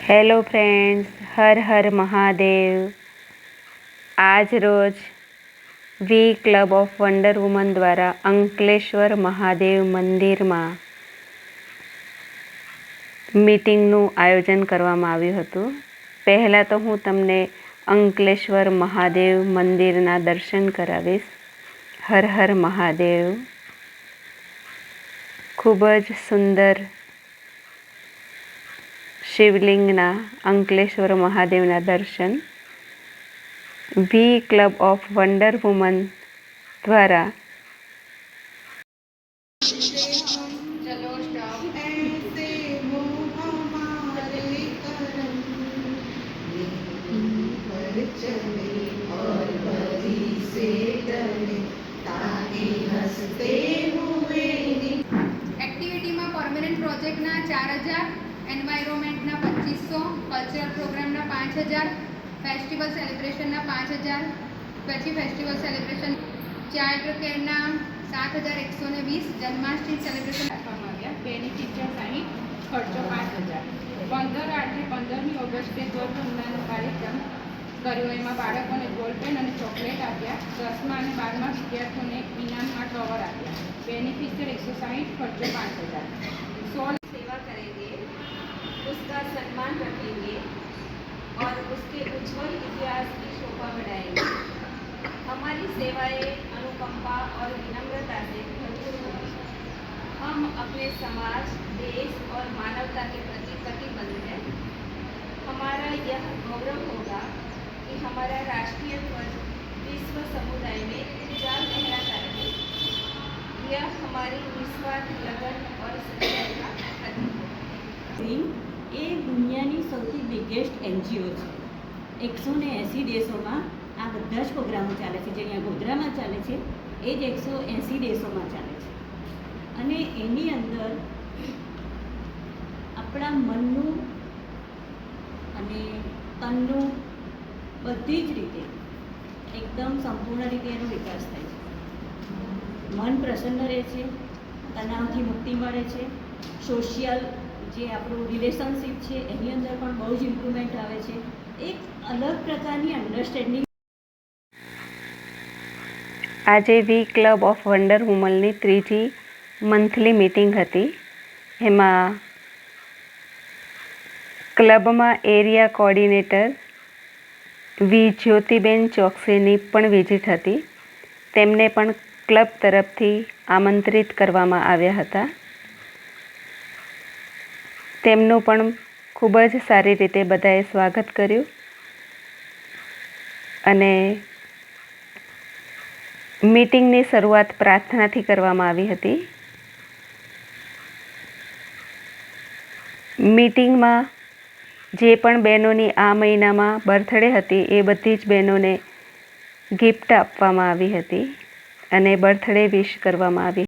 Hello friends, Har Har Mahadev. આજ રોજ વી club of wonder woman દ્વારા અંકલેશ્વર મહાદેવ મંદિરમાં મીટિંગનું આયોજન કરવામાં આવ્યું હતું। પહેલાં તો હું તમને અંકલેશ્વર મહાદેવ મંદિરના દર્શન કરાવીશ। હર હર મહાદેવ। ખૂબ જ સુંદર શિવલિંગના અંકલેશ્વર મહાદેવના દર્શન we club of wonder woman દ્વારા एक्टिविटी में permanent project 4000, environment 2500, cultural program 5000, festival celebration 5000, પછી festival celebration child care 7120, Janmashtami celebration રાખવામાં આવ્યા। બેનિફિટ 60, ખર્ચો 5000। 15 ઓગસ્ટે ધ્વજવંદનનો કાર્યક્રમ કર્યો। એમાં બાળકોને બોલપેન અને ચોકલેટ આપ્યા। 10મા અને 12મા વિદ્યાર્થીઓને ઇનામમાં કવર આપ્યા। बेनिफिशियर 160, खर्चो 5000। 16 सेवा करेंगे, उसका सम्मान रखेंगे और उसके उज्जवल इतिहास की शोभा बढ़ाएंगे। हमारी सेवाएं अनुकंपा और विनम्रता से भरपूर होगी। हम अपने समाज, देश और मानवता के प्रति प्रतिबद्ध हैं। हमारा यह गौरव होगा कि हमारा राष्ट्रीय ध्वज विश्व समुदाय में ऊंचा लहराता रहे। यह हमारी निस्वार्थ लगन और सच्चाई का प्रतीक है। એ દુનિયાની સૌથી બિગેસ્ટ એનજીઓ છે। 180 દેશોમાં આ બધા જ પ્રોગ્રામો ચાલે છે। જે અહીંયા ગોધરામાં ચાલે છે એ જ 180 દેશોમાં ચાલે છે। અને એની અંદર આપણા મનનું અને તનનું બધી જ રીતે એકદમ સંપૂર્ણ રીતે એનો વિકાસ થાય છે। મન પ્રસન્ન રહે છે, તણાવથી મુક્તિ મળે છે, સોશિયલ જે આપણું રિલેશનશીપ છે એની અંદર પણ બહુ જ ઇમ્પ્રુવમેન્ટ આવે છે। એક અલગ પ્રકારની અન્ડરસ્ટેન્ડિંગ। આજે વી ક્લબ ઓફ વન્ડર વુમનની ત્રીજી મંથલી મીટિંગ હતી। એમાં ક્લબમાં એરિયા કોર્ડિનેટર વી જ્યોતિબેન ચોકસીની પણ વિઝિટ હતી। તેમને પણ ક્લબ તરફથી આમંત્રિત કરવામાં આવ્યા હતા। તેમનું પણ ખૂબ જ સારી રીતે બધાએ સ્વાગત કર્યું અને મીટિંગની શરૂઆત પ્રાર્થનાથી કરવામાં આવી હતી। મીટિંગમાં જે પણ બહેનોની આ મહિનામાં બર્થડે હતી એ બધી જ બહેનોને ગિફ્ટ આપવામાં આવી હતી અને બર્થડે વિશ કરવામાં આવી।